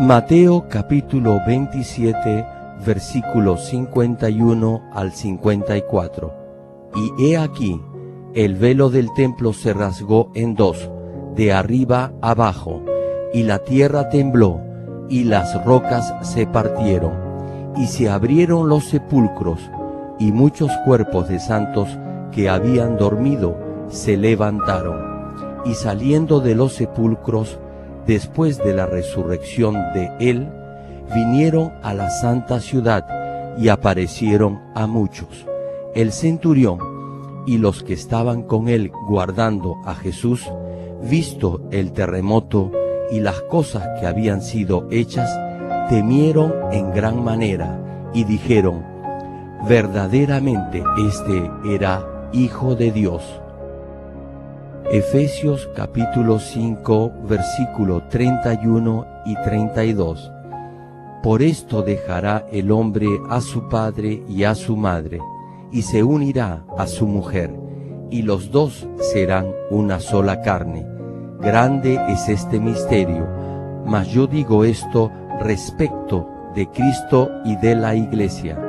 Mateo capítulo 27, versículos 51 al 54. Y he aquí, el velo del templo se rasgó en dos, de arriba abajo, y la tierra tembló, y las rocas se partieron, y se abrieron los sepulcros, y muchos cuerpos de santos que habían dormido se levantaron. Y saliendo de los sepulcros, después de la resurrección de él, vinieron a la santa ciudad y aparecieron a muchos. El centurión y los que estaban con él guardando a Jesús, visto el terremoto y las cosas que habían sido hechas, temieron en gran manera y dijeron: verdaderamente este era Hijo de Dios. Efesios capítulo 5, versículo 31 y 32. Por esto dejará el hombre a su padre y a su madre, y se unirá a su mujer, y los dos serán una sola carne. Grande es este misterio, mas yo digo esto respecto de Cristo y de la Iglesia.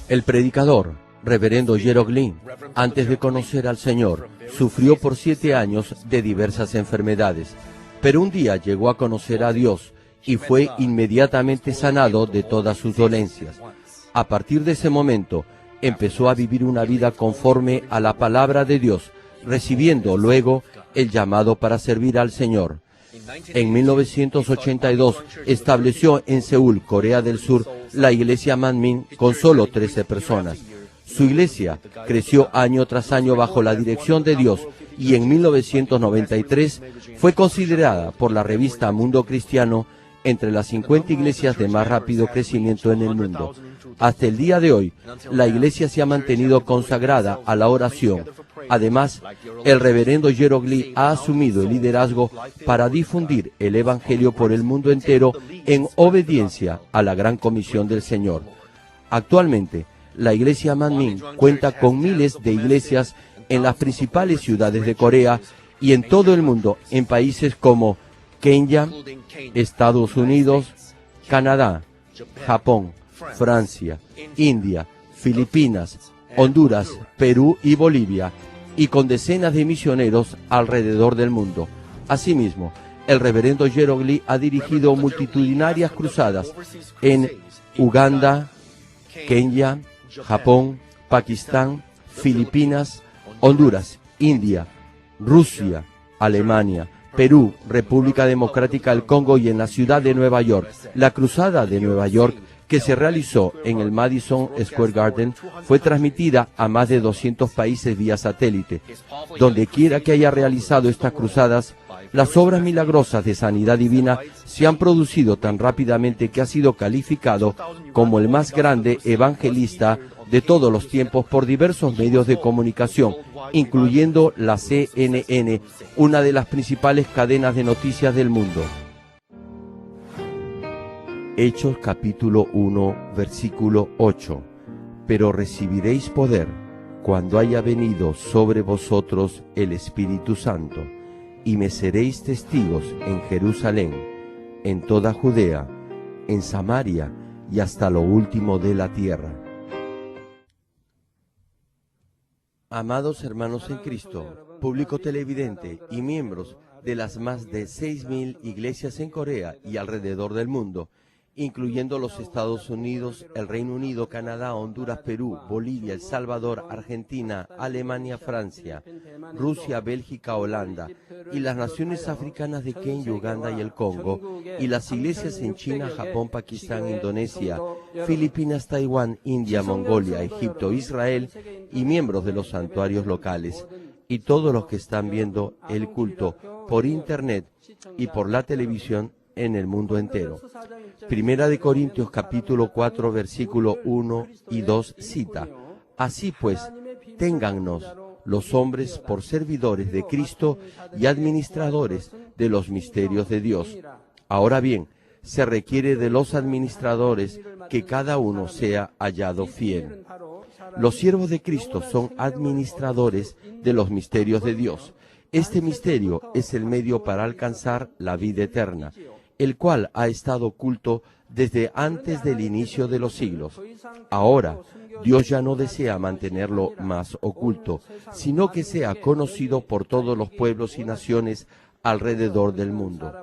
El predicador, reverendo Gerald Glynn, antes de conocer al Señor, sufrió por 7 años de diversas enfermedades, pero un día llegó a conocer a Dios y fue inmediatamente sanado de todas sus dolencias. A partir de ese momento, empezó a vivir una vida conforme a la palabra de Dios, recibiendo luego el llamado para servir al Señor. En 1982 estableció en Seúl, Corea del Sur, la iglesia Manmin con solo 13 personas. Su iglesia creció año tras año bajo la dirección de Dios y en 1993 fue considerada por la revista Mundo Cristiano entre las 50 iglesias de más rápido crecimiento en el mundo. Hasta el día de hoy, la iglesia se ha mantenido consagrada a la oración. Además, el reverendo Gerald Glynn ha asumido el liderazgo para difundir el Evangelio por el mundo entero en obediencia a la gran comisión del Señor. Actualmente, la iglesia Manmin cuenta con miles de iglesias en las principales ciudades de Corea y en todo el mundo, en países como Kenia, Estados Unidos, Canadá, Japón, Francia, India, Filipinas, Honduras, Perú y Bolivia, y con decenas de misioneros alrededor del mundo. Asimismo, el reverendo Gerald Glynn ha dirigido multitudinarias cruzadas en Uganda, Kenia, Japón, Pakistán, Filipinas, Honduras, India, Rusia, Alemania, Perú, República Democrática del Congo y en la ciudad de Nueva York. La cruzada de Nueva York, que se realizó en el Madison Square Garden, fue transmitida a más de 200 países vía satélite. Donde quiera que haya realizado estas cruzadas, las obras milagrosas de sanidad divina se han producido tan rápidamente que ha sido calificado como el más grande evangelista de todos los tiempos por diversos medios de comunicación, incluyendo la CNN, una de las principales cadenas de noticias del mundo. Hechos capítulo 1, versículo 8. Pero recibiréis poder cuando haya venido sobre vosotros el Espíritu Santo, y me seréis testigos en Jerusalén, en toda Judea, en Samaria y hasta lo último de la tierra. Amados hermanos en Cristo, público televidente y miembros de las más de 6.000 iglesias en Corea y alrededor del mundo, incluyendo los Estados Unidos, el Reino Unido, Canadá, Honduras, Perú, Bolivia, El Salvador, Argentina, Alemania, Francia, Rusia, Bélgica, Holanda, y las naciones africanas de Kenia, Uganda y el Congo, y las iglesias en China, Japón, Pakistán, Indonesia, Filipinas, Taiwán, India, Mongolia, Egipto, Israel, y miembros de los santuarios locales, y todos los que están viendo el culto por internet y por la televisión en el mundo entero. Primera de Corintios capítulo 4 versículo 1 y 2 cita: así pues, téngannos los hombres por servidores de Cristo y administradores de los misterios de Dios. Ahora bien, se requiere de los administradores que cada uno sea hallado fiel. Los siervos de Cristo son administradores de los misterios de Dios. Este misterio es el medio para alcanzar la vida eterna, el cual ha estado oculto desde antes del inicio de los siglos. Ahora, Dios ya no desea mantenerlo más oculto, sino que sea conocido por todos los pueblos y naciones alrededor del mundo.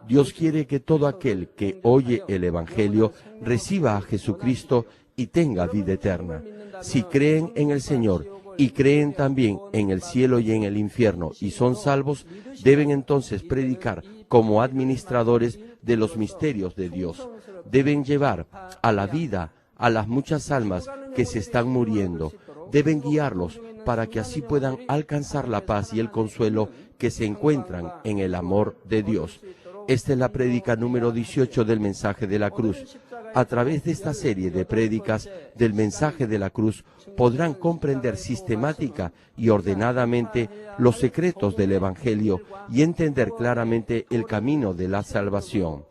Dios quiere que todo aquel que oye el Evangelio reciba a Jesucristo y tenga vida eterna. Si creen en el Señor y creen también en el cielo y en el infierno y son salvos, deben entonces predicar como administradores de los misterios de Dios. Deben llevar a la vida a las muchas almas que se están muriendo. Deben guiarlos para que así puedan alcanzar la paz y el consuelo que se encuentran en el amor de Dios. Esta es la prédica número 18 del mensaje de la cruz. A través de esta serie de prédicas del mensaje de la cruz podrán comprender sistemática y ordenadamente los secretos del Evangelio y entender claramente el camino de la salvación.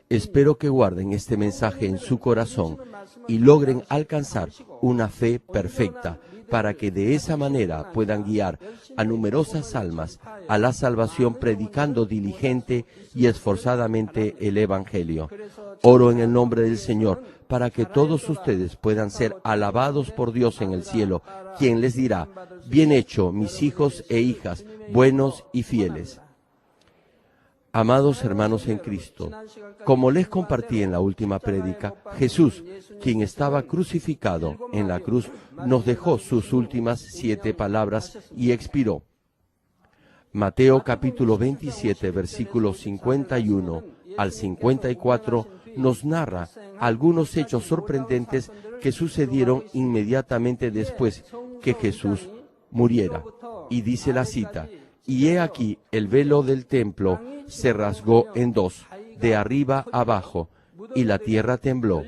Espero que guarden este mensaje en su corazón y logren alcanzar una fe perfecta para que de esa manera puedan guiar a numerosas almas a la salvación predicando diligente y esforzadamente el Evangelio. Oro en el nombre del Señor para que todos ustedes puedan ser alabados por Dios en el cielo, quien les dirá: bien hecho, mis hijos e hijas, buenos y fieles. Amados hermanos en Cristo, como les compartí en la última prédica, Jesús, quien estaba crucificado en la cruz, nos dejó sus últimas 7 palabras y expiró. Mateo capítulo 27, versículos 51 al 54, nos narra algunos hechos sorprendentes que sucedieron inmediatamente después que Jesús muriera. Y dice la cita: y he aquí el velo del templo se rasgó en dos, de arriba abajo, y la tierra tembló,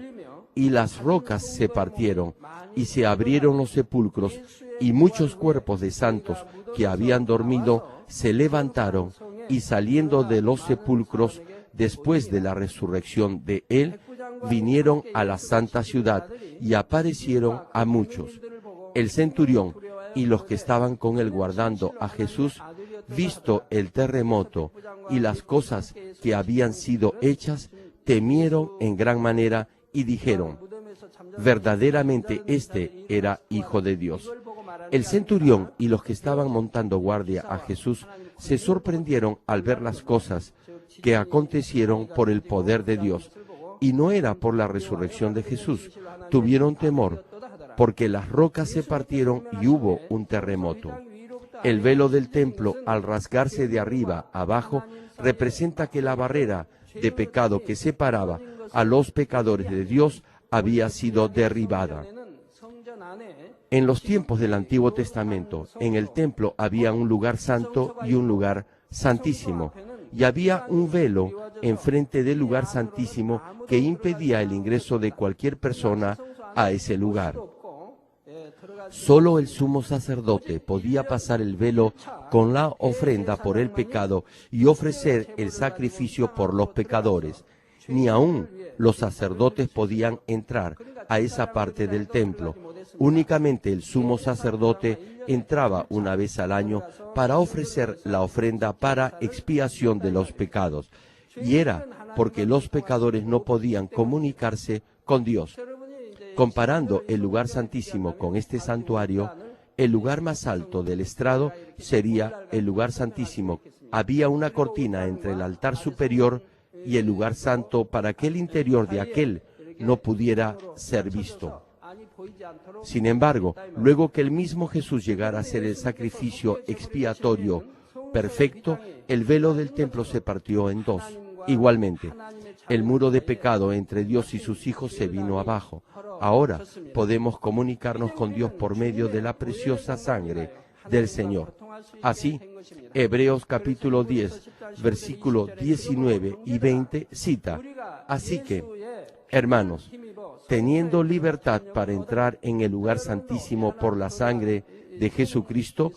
y las rocas se partieron, y se abrieron los sepulcros, y muchos cuerpos de santos que habían dormido se levantaron, y saliendo de los sepulcros, después de la resurrección de él, vinieron a la santa ciudad, y aparecieron a muchos. El centurión y los que estaban con él guardando a Jesús, visto el terremoto y las cosas que habían sido hechas, temieron en gran manera y dijeron: verdaderamente este era Hijo de Dios. El centurión y los que estaban montando guardia a Jesús se sorprendieron al ver las cosas que acontecieron por el poder de Dios, y no era por la resurrección de Jesús. Tuvieron temor, porque las rocas se partieron y hubo un terremoto. El velo del templo, al rasgarse de arriba abajo, representa que la barrera de pecado que separaba a los pecadores de Dios había sido derribada. En los tiempos del Antiguo Testamento, en el templo había un lugar santo y un lugar santísimo, y había un velo enfrente del lugar santísimo que impedía el ingreso de cualquier persona a ese lugar. Solo el sumo sacerdote podía pasar el velo con la ofrenda por el pecado y ofrecer el sacrificio por los pecadores. Ni aun los sacerdotes podían entrar a esa parte del templo. Únicamente el sumo sacerdote entraba una vez al año para ofrecer la ofrenda para expiación de los pecados. Y era porque los pecadores no podían comunicarse con Dios. Comparando el lugar santísimo con este santuario, el lugar más alto del estrado sería el lugar santísimo. Había una cortina entre el altar superior y el lugar santo para que el interior de aquel no pudiera ser visto. Sin embargo, luego que el mismo Jesús llegara a ser el sacrificio expiatorio perfecto, el velo del templo se partió en dos. Igualmente, el muro de pecado entre Dios y sus hijos se vino abajo. Ahora podemos comunicarnos con Dios por medio de la preciosa sangre del Señor. Así, Hebreos capítulo 10, versículo 19 y 20 cita: así que, hermanos, teniendo libertad para entrar en el lugar santísimo por la sangre de Jesucristo,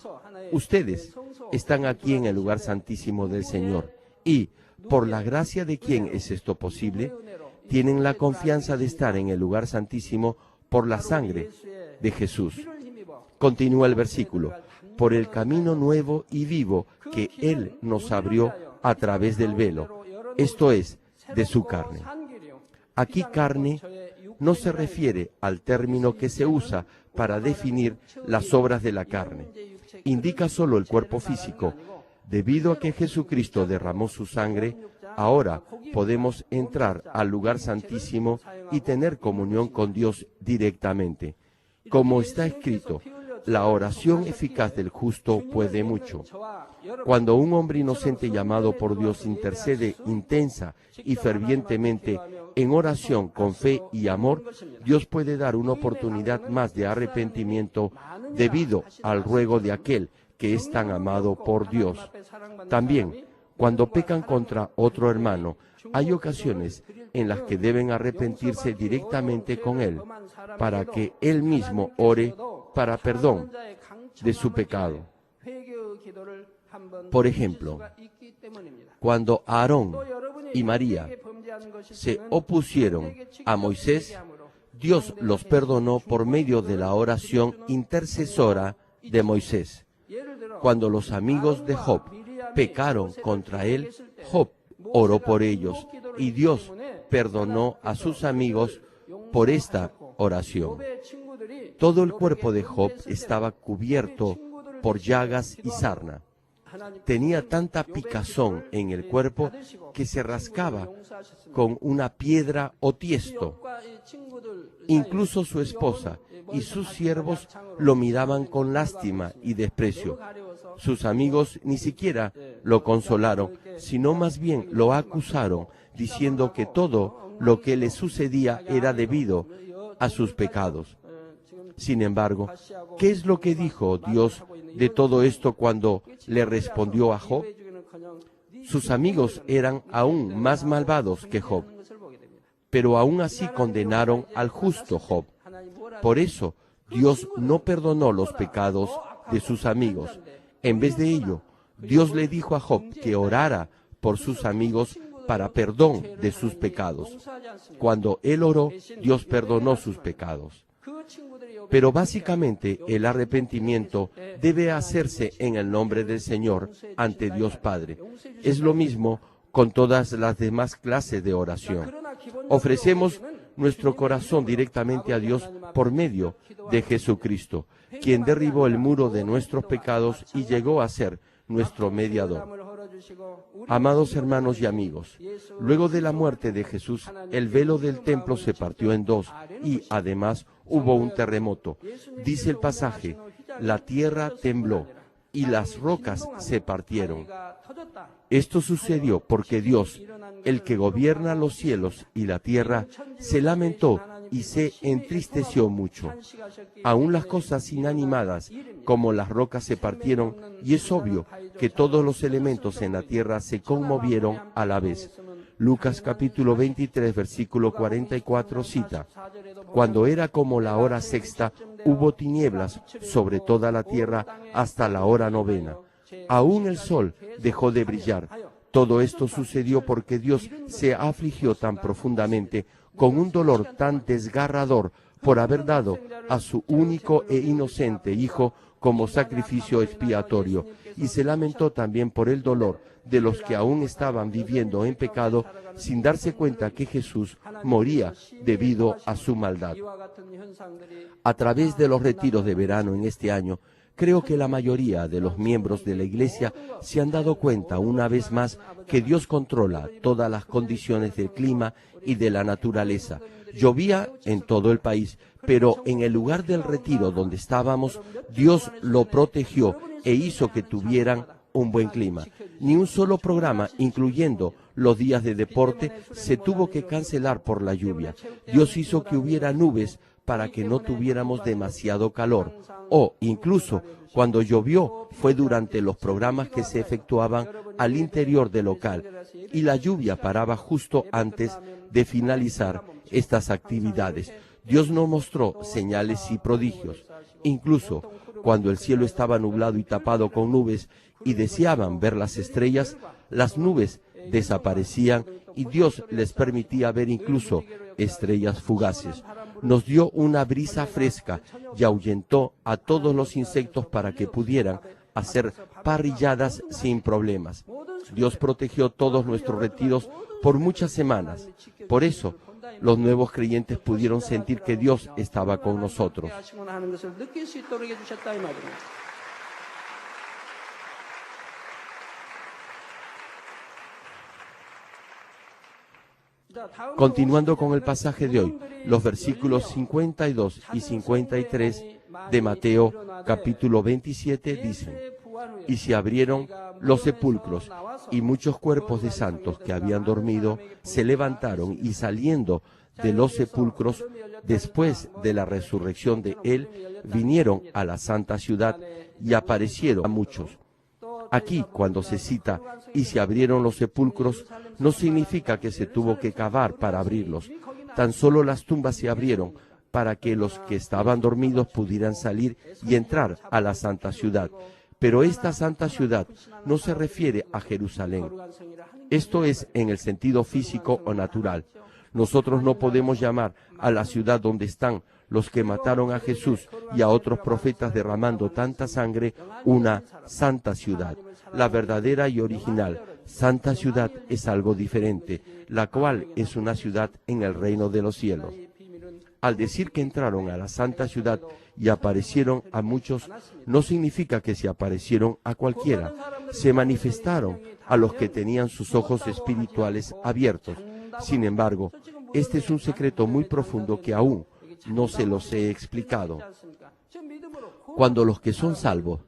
ustedes están aquí en el lugar santísimo del Señor. Y, ¿por la gracia de quién es esto posible? tienen la confianza de estar en el lugar santísimo por la sangre de Jesús. Continúa el versículo, por el camino nuevo y vivo que Él nos abrió a través del velo, esto es, de su carne. Aquí carne no se refiere al término que se usa para definir las obras de la carne. Indica solo el cuerpo físico. Debido a que Jesucristo derramó su sangre, ahora podemos entrar al lugar santísimo y tener comunión con Dios directamente. Como está escrito, la oración eficaz del justo puede mucho. Cuando un hombre inocente llamado por Dios intercede intensa y fervientemente en oración con fe y amor, Dios puede dar una oportunidad más de arrepentimiento debido al ruego de aquel que es tan amado por Dios. También, cuando pecan contra otro hermano, hay ocasiones en las que deben arrepentirse directamente con él, para que él mismo ore para perdón de su pecado. Por ejemplo, cuando Aarón y María se opusieron a Moisés, Dios los perdonó por medio de la oración intercesora de Moisés. Cuando los amigos de Job pecaron contra él, Job oró por ellos y Dios perdonó a sus amigos por esta oración. Todo el cuerpo de Job estaba cubierto por llagas y sarna. Tenía tanta picazón en el cuerpo que se rascaba con una piedra o tiesto. Incluso su esposa y sus siervos lo miraban con lástima y desprecio. Sus amigos ni siquiera lo consolaron, sino más bien lo acusaron, diciendo que todo lo que le sucedía era debido a sus pecados. Sin embargo, ¿qué es lo que dijo Dios de todo esto cuando le respondió a Job? Sus amigos eran aún más malvados que Job, pero aún así condenaron al justo Job. Por eso, Dios no perdonó los pecados de sus amigos. En vez de ello, Dios le dijo a Job que orara por sus amigos para perdón de sus pecados. Cuando él oró, Dios perdonó sus pecados. Pero básicamente el arrepentimiento debe hacerse en el nombre del Señor ante Dios Padre. Es lo mismo con todas las demás clases de oración. Ofrecemos nuestro corazón directamente a Dios por medio de Jesucristo, quien derribó el muro de nuestros pecados y llegó a ser nuestro mediador. Amados hermanos y amigos, luego de la muerte de Jesús, el velo del templo se partió en dos y, además, hubo un terremoto. Dice el pasaje, la tierra tembló y las rocas se partieron. Esto sucedió porque Dios, el que gobierna los cielos y la tierra, se lamentó y se entristeció mucho. Aún las cosas inanimadas, como las rocas, se partieron, y es obvio que todos los elementos en la tierra se conmovieron a la vez. Lucas capítulo 23, versículo 44 cita, cuando era como la hora sexta, hubo tinieblas sobre toda la tierra hasta la hora novena. Aún el sol dejó de brillar. Todo esto sucedió porque Dios se afligió tan profundamente, con un dolor tan desgarrador, por haber dado a su único e inocente Hijo como sacrificio expiatorio, y se lamentó también por el dolor de los que aún estaban viviendo en pecado, sin darse cuenta que Jesús moría debido a su maldad. A través de los retiros de verano en este año, creo que la mayoría de los miembros de la Iglesia se han dado cuenta una vez más que Dios controla todas las condiciones del clima y de la naturaleza. Llovía en todo el país, pero en el lugar del retiro donde estábamos, Dios lo protegió e hizo que tuvieran un buen clima. Ni un solo programa, incluyendo los días de deporte, se tuvo que cancelar por la lluvia. Dios hizo que hubiera nubes para que no tuviéramos demasiado calor. O incluso cuando llovió fue durante los programas que se efectuaban al interior del local y la lluvia paraba justo antes de finalizar estas actividades. Dios nos mostró señales y prodigios. Incluso cuando el cielo estaba nublado y tapado con nubes y deseaban ver las estrellas, las nubes desaparecían y Dios les permitía ver incluso estrellas fugaces. Nos dio una brisa fresca y ahuyentó a todos los insectos para que pudieran hacer parrilladas sin problemas. Dios protegió todos nuestros retiros por muchas semanas. Por eso, los nuevos creyentes pudieron sentir que Dios estaba con nosotros. Continuando con el pasaje de hoy, los versículos 52 y 53 de Mateo capítulo 27 dicen: y se abrieron los sepulcros, y muchos cuerpos de santos que habían dormido se levantaron, y saliendo de los sepulcros, después de la resurrección de él, vinieron a la santa ciudad y aparecieron a muchos. Aquí, cuando se cita y se abrieron los sepulcros, no significa que se tuvo que cavar para abrirlos. Tan solo las tumbas se abrieron para que los que estaban dormidos pudieran salir y entrar a la santa ciudad. Pero esta santa ciudad no se refiere a Jerusalén. Esto es en el sentido físico o natural. Nosotros no podemos llamar a la ciudad donde están los que mataron a Jesús y a otros profetas derramando tanta sangre una santa ciudad. La verdadera y original santa ciudad es algo diferente, la cual es una ciudad en el reino de los cielos. Al decir que entraron a la santa ciudad y aparecieron a muchos, no significa que se aparecieron a cualquiera. Se manifestaron a los que tenían sus ojos espirituales abiertos. Sin embargo, este es un secreto muy profundo que aún no se los he explicado. Cuando los que son salvos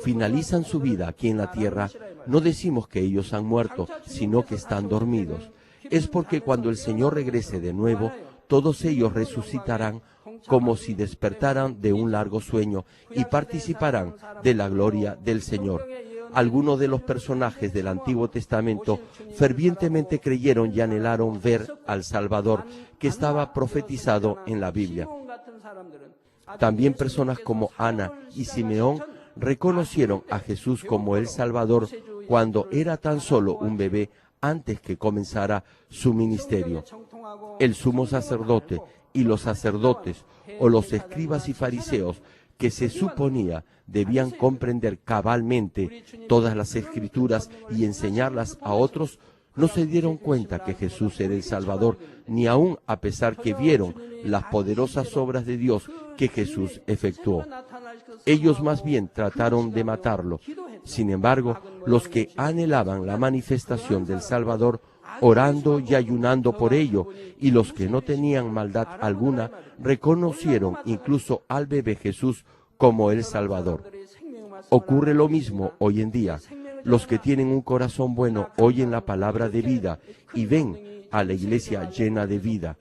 finalizan su vida aquí en la tierra, no decimos que ellos han muerto, sino que están dormidos. Es porque cuando el Señor regrese de nuevo, todos ellos resucitarán como si despertaran de un largo sueño y participarán de la gloria del Señor. Algunos de los personajes del Antiguo Testamento fervientemente creyeron y anhelaron ver al Salvador que estaba profetizado en la Biblia. También personas como Ana y Simeón reconocieron a Jesús como el Salvador cuando era tan solo un bebé antes que comenzara su ministerio. El sumo sacerdote y los sacerdotes o los escribas y fariseos, que se suponía debían comprender cabalmente todas las escrituras y enseñarlas a otros, no se dieron cuenta que Jesús era el Salvador, ni aun a pesar que vieron las poderosas obras de Dios que Jesús efectuó. Ellos más bien trataron de matarlo. Sin embargo, los que anhelaban la manifestación del Salvador, orando y ayunando por ello, y los que no tenían maldad alguna, reconocieron incluso al bebé Jesús como el Salvador. Ocurre lo mismo hoy en día. Los que tienen un corazón bueno oyen la palabra de vida y ven a la iglesia llena de vida.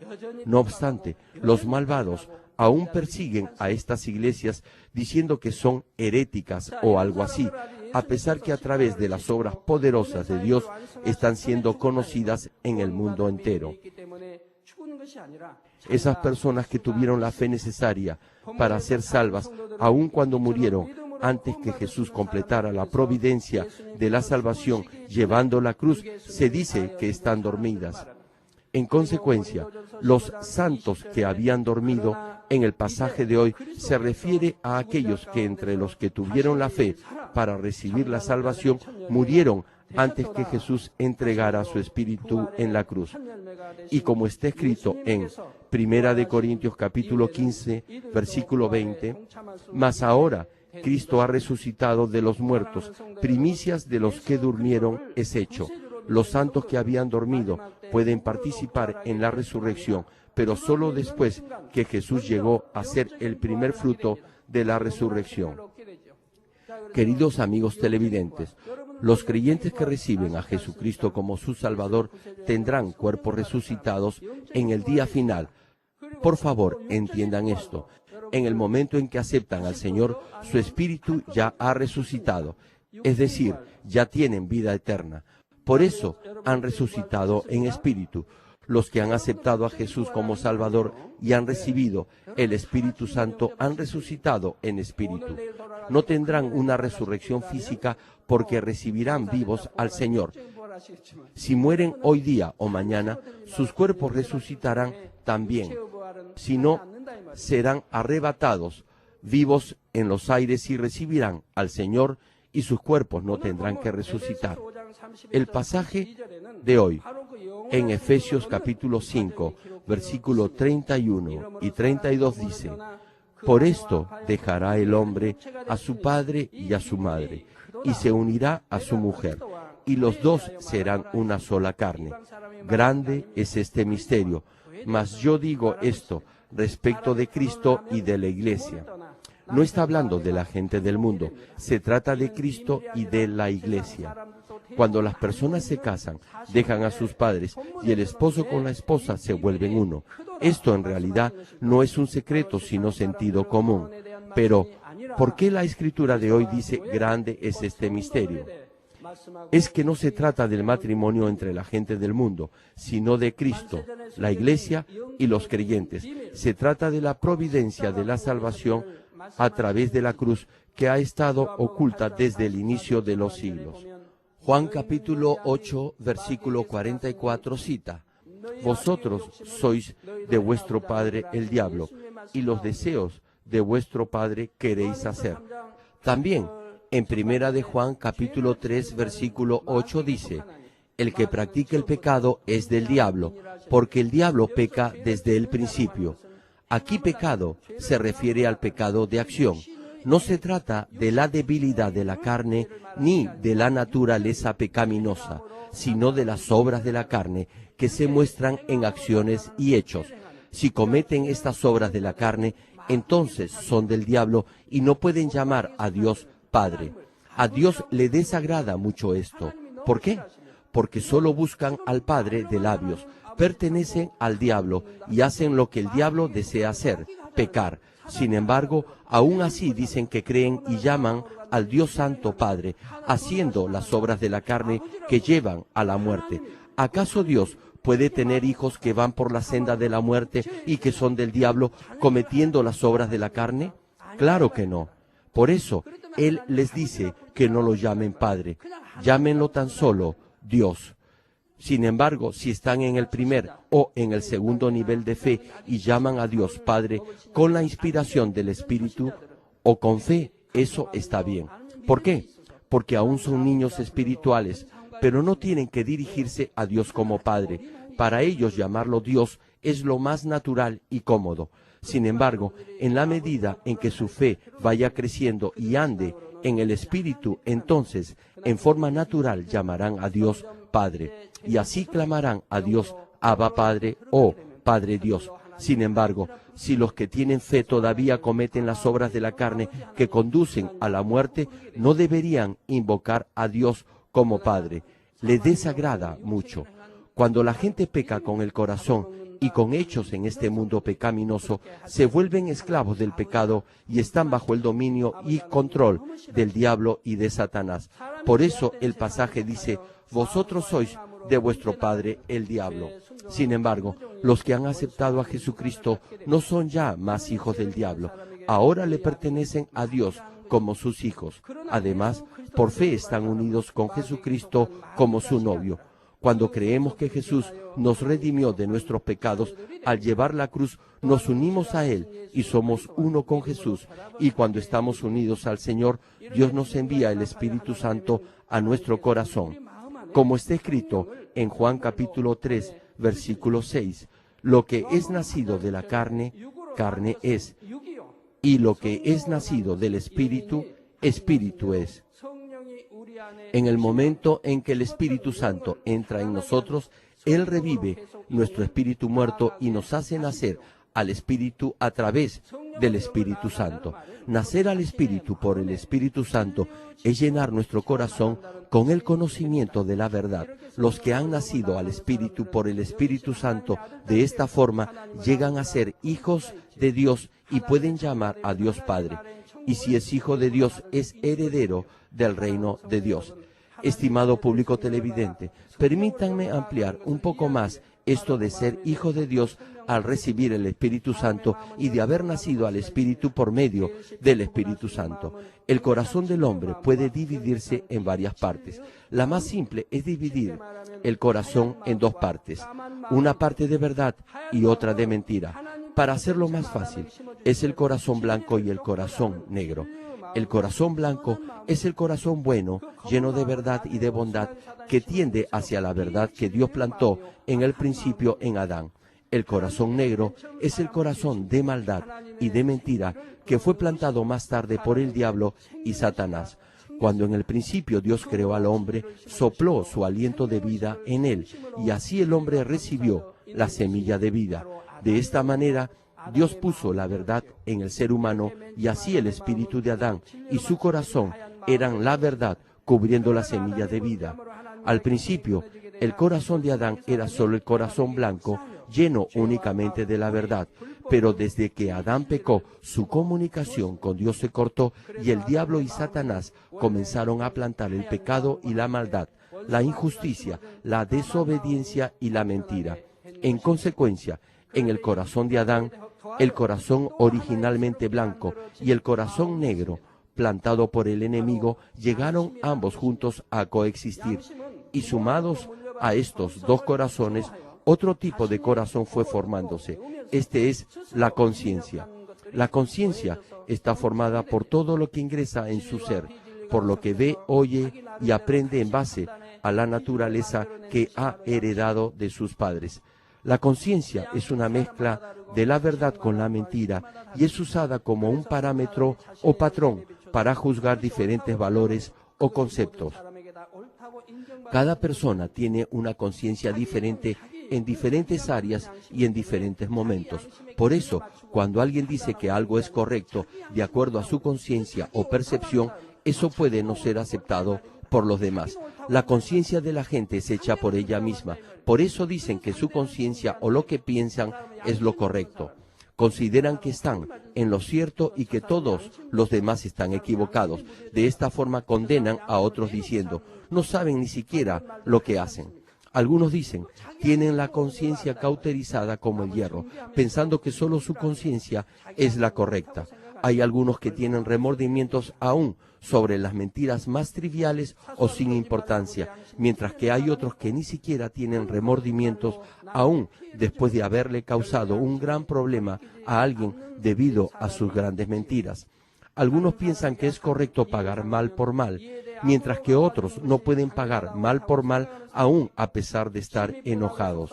No obstante, los malvados aún persiguen a estas iglesias diciendo que son heréticas o algo así, a pesar que a través de las obras poderosas de Dios están siendo conocidas en el mundo entero. Esas personas que tuvieron la fe necesaria para ser salvas, aun cuando murieron antes que Jesús completara la providencia de la salvación llevando la cruz, se dice que están dormidas. En consecuencia, los santos que habían dormido en el pasaje de hoy se refiere a aquellos que entre los que tuvieron la fe para recibir la salvación murieron antes que Jesús entregara su espíritu en la cruz. Y como está escrito en 1 Corintios capítulo 15, versículo 20, mas ahora Cristo ha resucitado de los muertos, primicias de los que durmieron es hecho. Los santos que habían dormido pueden participar en la resurrección, pero solo después que Jesús llegó a ser el primer fruto de la resurrección. Queridos amigos televidentes, los creyentes que reciben a Jesucristo como su Salvador tendrán cuerpos resucitados en el día final. Por favor, entiendan esto. En el momento en que aceptan al Señor, su espíritu ya ha resucitado, es decir, ya tienen vida eterna. Por eso han resucitado en espíritu. Los que han aceptado a Jesús como Salvador y han recibido el Espíritu Santo han resucitado en espíritu. No tendrán una resurrección física porque recibirán vivos al Señor, Si mueren hoy día o mañana, sus cuerpos resucitarán también. Si no, serán arrebatados vivos en los aires y recibirán al Señor, y sus cuerpos no tendrán que resucitar. El pasaje de hoy, en Efesios capítulo 5, versículo 31 y 32 dice: por esto dejará el hombre a su padre y a su madre, y se unirá a su mujer, y los dos serán una sola carne. Grande es este misterio, mas yo digo esto respecto de Cristo y de la Iglesia. No está hablando de la gente del mundo, se trata de Cristo y de la Iglesia. Cuando las personas se casan, dejan a sus padres y el esposo con la esposa se vuelven uno. Esto en realidad no es un secreto sino sentido común. Pero, ¿por qué la Escritura de hoy dice grande es este misterio? Es que no se trata del matrimonio entre la gente del mundo, sino de Cristo, la Iglesia y los creyentes. Se trata de la providencia de la salvación a través de la cruz que ha estado oculta desde el inicio de los siglos. Juan capítulo 8, versículo 44 cita: vosotros sois de vuestro padre el diablo, y los deseos de vuestro padre queréis hacer. También en Primera de Juan capítulo 3, versículo 8 dice: el que practica el pecado es del diablo, porque el diablo peca desde el principio. Aquí pecado se refiere al pecado de acción. No se trata de la debilidad de la carne ni de la naturaleza pecaminosa, sino de las obras de la carne que se muestran en acciones y hechos. Si cometen estas obras de la carne, entonces son del diablo y no pueden llamar a Dios Padre. A Dios le desagrada mucho esto. ¿Por qué? Porque solo buscan al Padre de labios, pertenecen al diablo y hacen lo que el diablo desea hacer, pecar. Sin embargo, aún así dicen que creen y llaman al Dios Santo Padre, haciendo las obras de la carne que llevan a la muerte. ¿Acaso Dios puede tener hijos que van por la senda de la muerte y que son del diablo, cometiendo las obras de la carne? Claro que no. Por eso, Él les dice que no lo llamen Padre, llámenlo tan solo Dios. Sin embargo, si están en el primer o en el segundo nivel de fe y llaman a Dios Padre con la inspiración del Espíritu o con fe, eso está bien. ¿Por qué? Porque aún son niños espirituales, pero no tienen que dirigirse a Dios como Padre. Para ellos llamarlo Dios es lo más natural y cómodo. Sin embargo, en la medida en que su fe vaya creciendo y ande en el Espíritu, entonces, en forma natural llamarán a Dios Padre, y así clamarán a Dios Abba Padre o Padre Dios. Sin embargo, si los que tienen fe todavía cometen las obras de la carne que conducen a la muerte, no deberían invocar a Dios como Padre. Le desagrada mucho. Cuando la gente peca con el corazón y con hechos en este mundo pecaminoso, se vuelven esclavos del pecado y están bajo el dominio y control del diablo y de Satanás. Por eso el pasaje dice: vosotros sois de vuestro padre el diablo. Sin embargo, los que han aceptado a Jesucristo no son ya más hijos del diablo. Ahora le pertenecen a Dios como sus hijos. Además, por fe están unidos con Jesucristo como su novio. Cuando creemos que Jesús nos redimió de nuestros pecados, al llevar la cruz nos unimos a Él y somos uno con Jesús. Y cuando estamos unidos al Señor, Dios nos envía el Espíritu Santo a nuestro corazón. Como está escrito en Juan capítulo 3, versículo 6, lo que es nacido de la carne, carne es, y lo que es nacido del Espíritu, Espíritu es. En el momento en que el Espíritu Santo entra en nosotros, Él revive nuestro espíritu muerto y nos hace nacer al Espíritu a través del Espíritu Santo. Nacer al Espíritu por el Espíritu Santo es llenar nuestro corazón con el conocimiento de la verdad. Los que han nacido al Espíritu por el Espíritu Santo de esta forma llegan a ser hijos de Dios y pueden llamar a Dios Padre. Y si es hijo de Dios, es heredero del reino de Dios. Estimado público televidente, permítanme ampliar un poco más esto de ser hijo de Dios al recibir el Espíritu Santo y de haber nacido al Espíritu por medio del Espíritu Santo. El corazón del hombre puede dividirse en varias partes. La más simple es dividir el corazón en dos partes, una parte de verdad y otra de mentira. Para hacerlo más fácil, es el corazón blanco y el corazón negro. El corazón blanco es el corazón bueno, lleno de verdad y de bondad, que tiende hacia la verdad que Dios plantó en el principio en Adán. El corazón negro es el corazón de maldad y de mentira, que fue plantado más tarde por el diablo y Satanás. Cuando en el principio Dios creó al hombre, sopló su aliento de vida en él, y así el hombre recibió la semilla de vida. De esta manera, Dios puso la verdad en el ser humano, y así el espíritu de Adán y su corazón eran la verdad, cubriendo la semilla de vida. Al principio, el corazón de Adán era solo el corazón blanco, lleno únicamente de la verdad, pero desde que Adán pecó, su comunicación con Dios se cortó y el diablo y Satanás comenzaron a plantar el pecado y la maldad, la injusticia, la desobediencia y la mentira. En consecuencia, en el corazón de Adán, el corazón originalmente blanco y el corazón negro, plantado por el enemigo, llegaron ambos juntos a coexistir, y sumados a estos dos corazones, otro tipo de corazón fue formándose. Este es la conciencia. La conciencia está formada por todo lo que ingresa en su ser, por lo que ve, oye y aprende en base a la naturaleza que ha heredado de sus padres. La conciencia es una mezcla de la verdad con la mentira y es usada como un parámetro o patrón para juzgar diferentes valores o conceptos. Cada persona tiene una conciencia diferente en diferentes áreas y en diferentes momentos. Por eso, cuando alguien dice que algo es correcto de acuerdo a su conciencia o percepción, eso puede no ser aceptado por los demás. La conciencia de la gente es hecha por ella misma. Por eso dicen que su conciencia o lo que piensan es lo correcto. Consideran que están en lo cierto y que todos los demás están equivocados. De esta forma condenan a otros diciendo, no saben ni siquiera lo que hacen. Algunos dicen, tienen la conciencia cauterizada como el hierro, pensando que solo su conciencia es la correcta. Hay algunos que tienen remordimientos aún sobre las mentiras más triviales o sin importancia, mientras que hay otros que ni siquiera tienen remordimientos aún después de haberle causado un gran problema a alguien debido a sus grandes mentiras. Algunos piensan que es correcto pagar mal por mal, mientras que otros no pueden pagar mal por mal aún a pesar de estar enojados.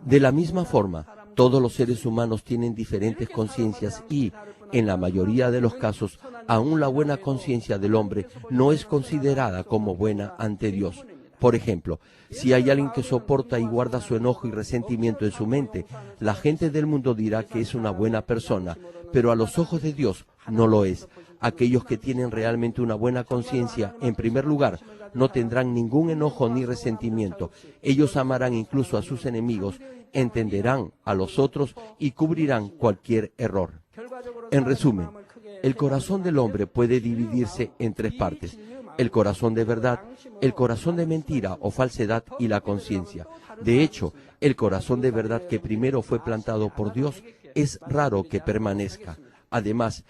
De la misma forma, todos los seres humanos tienen diferentes conciencias y, en la mayoría de los casos, aún la buena conciencia del hombre no es considerada como buena ante Dios. Por ejemplo, si hay alguien que soporta y guarda su enojo y resentimiento en su mente, la gente del mundo dirá que es una buena persona, pero a los ojos de Dios no lo es. Aquellos que tienen realmente una buena conciencia, en primer lugar, no tendrán ningún enojo ni resentimiento. Ellos amarán incluso a sus enemigos, entenderán a los otros y cubrirán cualquier error. En resumen, el corazón del hombre puede dividirse en tres partes: el corazón de verdad, el corazón de mentira o falsedad y la conciencia. De hecho, el corazón de verdad que primero fue plantado por Dios es raro que permanezca. Además,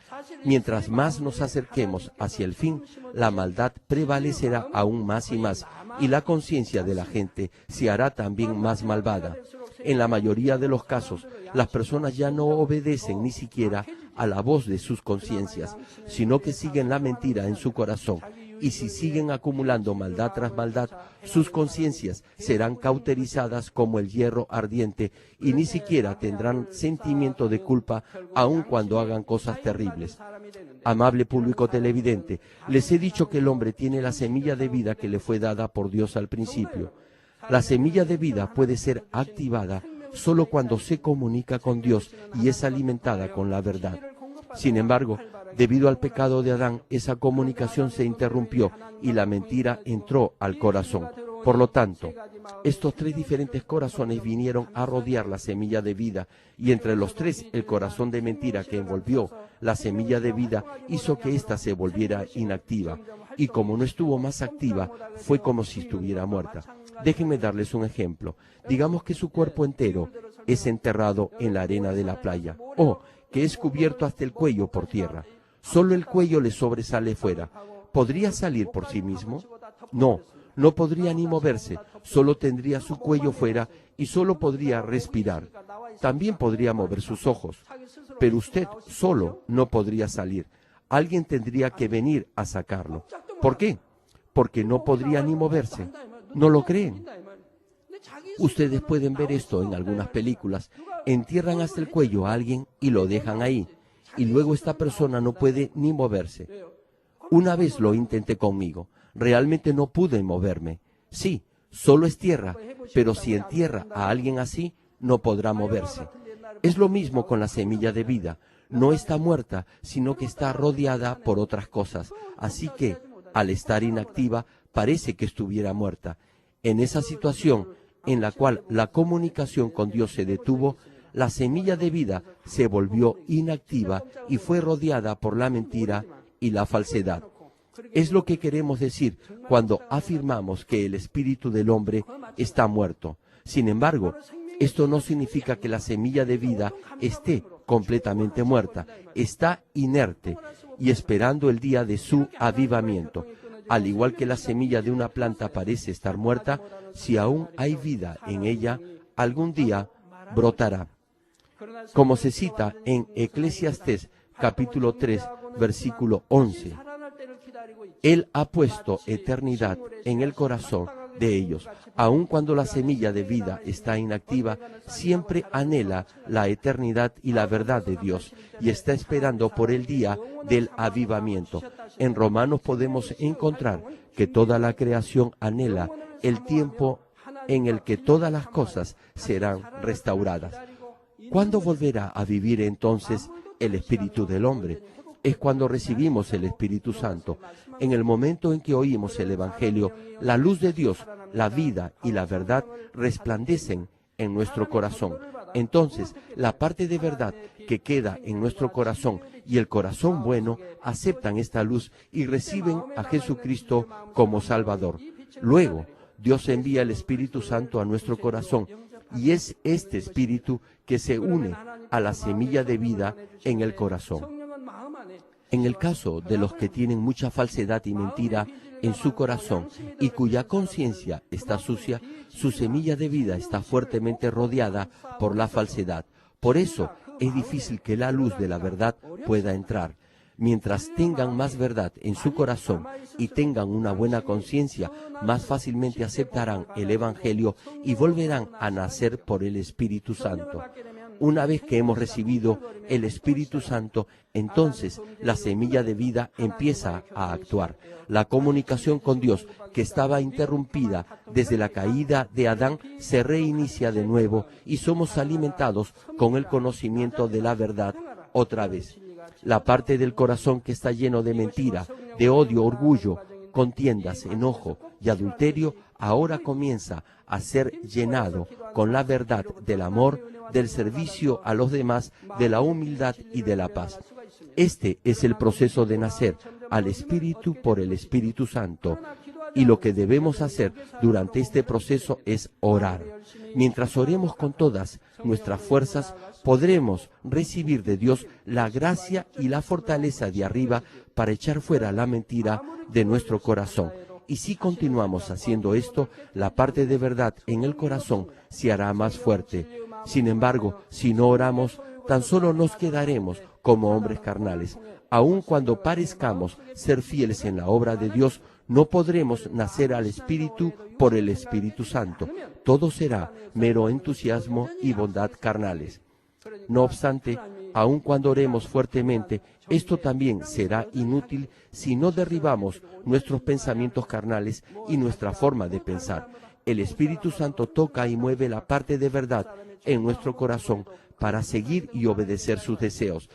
mientras más nos acerquemos hacia el fin, la maldad prevalecerá aún más y más, y la conciencia de la gente se hará también más malvada. En la mayoría de los casos, las personas ya no obedecen ni siquiera a la voz de sus conciencias, sino que siguen la mentira en su corazón. Y si siguen acumulando maldad tras maldad, sus conciencias serán cauterizadas como el hierro ardiente y ni siquiera tendrán sentimiento de culpa aun cuando hagan cosas terribles. Amable público televidente, les he dicho que el hombre tiene la semilla de vida que le fue dada por Dios al principio. La semilla de vida puede ser activada solo cuando se comunica con Dios y es alimentada con la verdad. Sin embargo, debido al pecado de Adán, esa comunicación se interrumpió y la mentira entró al corazón. Por lo tanto, estos tres diferentes corazones vinieron a rodear la semilla de vida, y entre los tres el corazón de mentira que envolvió la semilla de vida hizo que ésta se volviera inactiva, y como no estuvo más activa, fue como si estuviera muerta. Déjenme darles un ejemplo. Digamos que su cuerpo entero es enterrado en la arena de la playa, o que es cubierto hasta el cuello por tierra. Solo el cuello le sobresale fuera. ¿Podría salir por sí mismo? No, no podría ni moverse, solo tendría su cuello fuera y solo podría respirar. También podría mover sus ojos, pero usted solo no podría salir. Alguien tendría que venir a sacarlo. ¿Por qué? Porque no podría ni moverse. ¿No lo creen? Ustedes pueden ver esto en algunas películas. Entierran hasta el cuello a alguien y lo dejan ahí, y luego esta persona no puede ni moverse. Una vez lo intenté conmigo. Realmente no pude moverme. Sí, solo es tierra, pero si entierra a alguien así, no podrá moverse. Es lo mismo con la semilla de vida. No está muerta, sino que está rodeada por otras cosas. Así que, al estar inactiva, parece que estuviera muerta. En esa situación, en la cual la comunicación con Dios se detuvo, la semilla de vida se volvió inactiva y fue rodeada por la mentira y la falsedad. Es lo que queremos decir cuando afirmamos que el espíritu del hombre está muerto. Sin embargo, esto no significa que la semilla de vida esté completamente muerta. Está inerte y esperando el día de su avivamiento. Al igual que la semilla de una planta parece estar muerta, si aún hay vida en ella, algún día brotará. Como se cita en Eclesiastés capítulo 3, versículo 11. Él ha puesto eternidad en el corazón de ellos. Aun cuando la semilla de vida está inactiva, siempre anhela la eternidad y la verdad de Dios y está esperando por el día del avivamiento. En Romanos podemos encontrar que toda la creación anhela el tiempo en el que todas las cosas serán restauradas. ¿Cuándo volverá a vivir entonces el espíritu del hombre? Es cuando recibimos el Espíritu Santo. En el momento en que oímos el Evangelio, la luz de Dios, la vida y la verdad resplandecen en nuestro corazón. Entonces, la parte de verdad que queda en nuestro corazón y el corazón bueno aceptan esta luz y reciben a Jesucristo como Salvador. Luego, Dios envía el Espíritu Santo a nuestro corazón y es este Espíritu que se une a la semilla de vida en el corazón. En el caso de los que tienen mucha falsedad y mentira en su corazón y cuya conciencia está sucia, su semilla de vida está fuertemente rodeada por la falsedad. Por eso es difícil que la luz de la verdad pueda entrar. Mientras tengan más verdad en su corazón y tengan una buena conciencia, más fácilmente aceptarán el Evangelio y volverán a nacer por el Espíritu Santo. Una vez que hemos recibido el Espíritu Santo, entonces la semilla de vida empieza a actuar. La comunicación con Dios, que estaba interrumpida desde la caída de Adán, se reinicia de nuevo y somos alimentados con el conocimiento de la verdad otra vez. La parte del corazón que está lleno de mentira, de odio, orgullo, contiendas, enojo y adulterio, ahora comienza a ser llenado con la verdad del amor, del servicio a los demás, de la humildad y de la paz. Este es el proceso de nacer al Espíritu por el Espíritu Santo. Y lo que debemos hacer durante este proceso es orar. Mientras oremos con todas nuestras fuerzas, podremos recibir de Dios la gracia y la fortaleza de arriba para echar fuera la mentira de nuestro corazón. Y si continuamos haciendo esto, la parte de verdad en el corazón se hará más fuerte. Sin embargo, si no oramos, tan solo nos quedaremos como hombres carnales. Aun cuando parezcamos ser fieles en la obra de Dios, no podremos nacer al Espíritu por el Espíritu Santo. Todo será mero entusiasmo y bondad carnales. No obstante, aun cuando oremos fuertemente, esto también será inútil si no derribamos nuestros pensamientos carnales y nuestra forma de pensar. El Espíritu Santo toca y mueve la parte de verdad en nuestro corazón para seguir y obedecer sus deseos.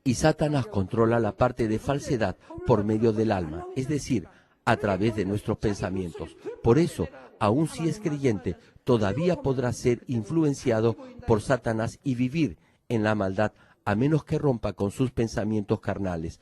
Y Satanás controla la parte de falsedad por medio del alma, es decir, a través de nuestros pensamientos. Por eso, aun si es creyente, todavía podrá ser influenciado por Satanás y vivir en la maldad, a menos que rompa con sus pensamientos carnales.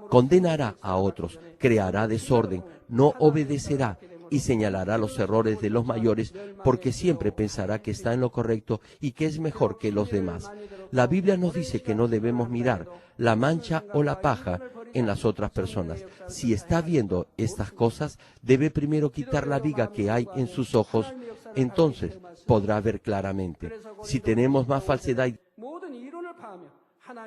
Condenará a otros, creará desorden, no obedecerá y señalará los errores de los mayores porque siempre pensará que está en lo correcto y que es mejor que los demás. La Biblia nos dice que no debemos mirar la mancha o la paja en las otras personas. Si está viendo estas cosas, debe primero quitar la viga que hay en sus ojos, entonces podrá ver claramente. Si tenemos más falsedad y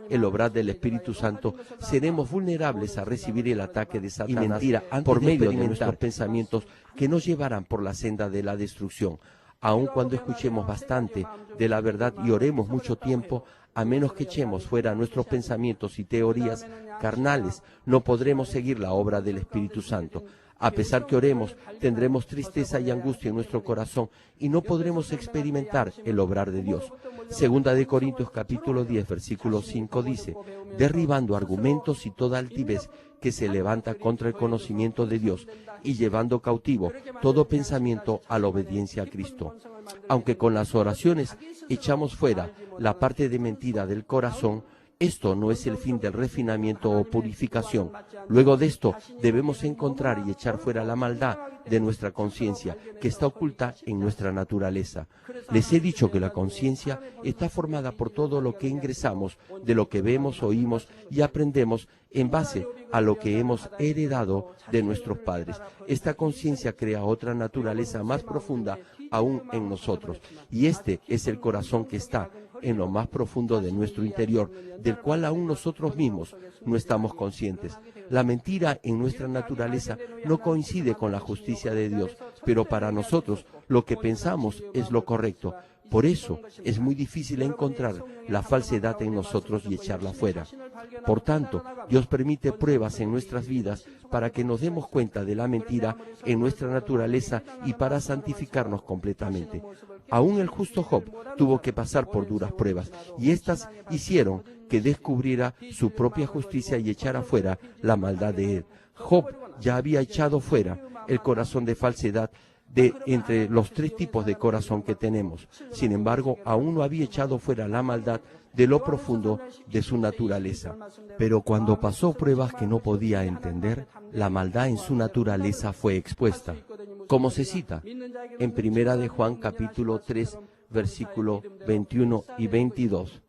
el obrar del Espíritu Santo, seremos vulnerables a recibir el ataque de Satanás y mentira por medio de nuestros pensamientos que nos llevarán por la senda de la destrucción. Aun cuando escuchemos bastante de la verdad y oremos mucho tiempo, a menos que echemos fuera nuestros pensamientos y teorías carnales, no podremos seguir la obra del Espíritu Santo. A pesar que oremos, tendremos tristeza y angustia en nuestro corazón y no podremos experimentar el obrar de Dios. Segunda de Corintios capítulo 10, versículo 5 dice, derribando argumentos y toda altivez que se levanta contra el conocimiento de Dios y llevando cautivo todo pensamiento a la obediencia a Cristo. Aunque con las oraciones echamos fuera la parte de mentira del corazón, esto no es el fin del refinamiento o purificación. Luego de esto, debemos encontrar y echar fuera la maldad de nuestra conciencia, que está oculta en nuestra naturaleza. Les he dicho que la conciencia está formada por todo lo que ingresamos, de lo que vemos, oímos y aprendemos en base a lo que hemos heredado de nuestros padres. Esta conciencia crea otra naturaleza más profunda aún en nosotros, y este es el corazón que está en lo más profundo de nuestro interior, del cual aún nosotros mismos no estamos conscientes. La mentira en nuestra naturaleza no coincide con la justicia de Dios, pero para nosotros lo que pensamos es lo correcto. Por eso es muy difícil encontrar la falsedad en nosotros y echarla fuera. Por tanto, Dios permite pruebas en nuestras vidas para que nos demos cuenta de la mentira en nuestra naturaleza y para santificarnos completamente. Aún el justo Job tuvo que pasar por duras pruebas, y éstas hicieron que descubriera su propia justicia y echara fuera la maldad de él. Job ya había echado fuera el corazón de falsedad de entre los tres tipos de corazón que tenemos. Sin embargo, aún no había echado fuera la maldad de lo profundo de su naturaleza. Pero cuando pasó pruebas que no podía entender, la maldad en su naturaleza fue expuesta. Como se cita en Primera de Juan capítulo 3, versículo 21 y 22.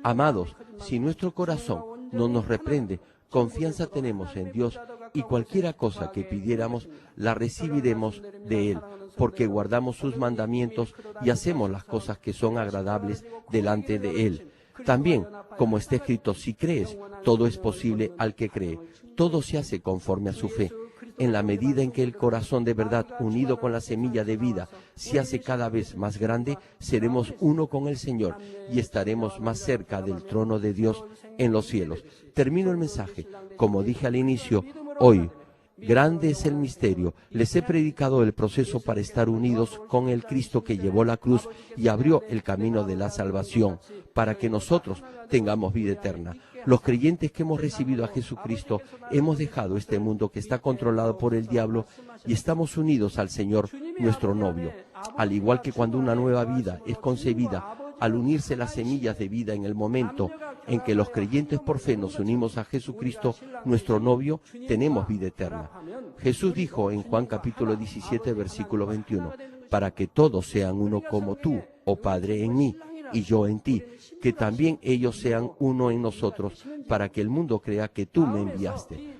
Amados, si nuestro corazón no nos reprende, confianza tenemos en Dios y cualquiera cosa que pidiéramos la recibiremos de Él, porque guardamos sus mandamientos y hacemos las cosas que son agradables delante de Él. También, como está escrito, si crees, todo es posible al que cree. Todo se hace conforme a su fe. En la medida en que el corazón de verdad, unido con la semilla de vida, se hace cada vez más grande, seremos uno con el Señor y estaremos más cerca del trono de Dios en los cielos. Termino el mensaje. Como dije al inicio, hoy, grande es el misterio. Les he predicado el proceso para estar unidos con el Cristo que llevó la cruz y abrió el camino de la salvación, para que nosotros tengamos vida eterna. Los creyentes que hemos recibido a Jesucristo hemos dejado este mundo que está controlado por el diablo y estamos unidos al Señor, nuestro novio. Al igual que cuando una nueva vida es concebida, al unirse las semillas de vida en el momento en que los creyentes por fe nos unimos a Jesucristo, nuestro novio, tenemos vida eterna. Jesús dijo en Juan capítulo 17, versículo 21, para que todos sean uno como tú, oh Padre, en mí, y yo en ti, que también ellos sean uno en nosotros, para que el mundo crea que tú me enviaste.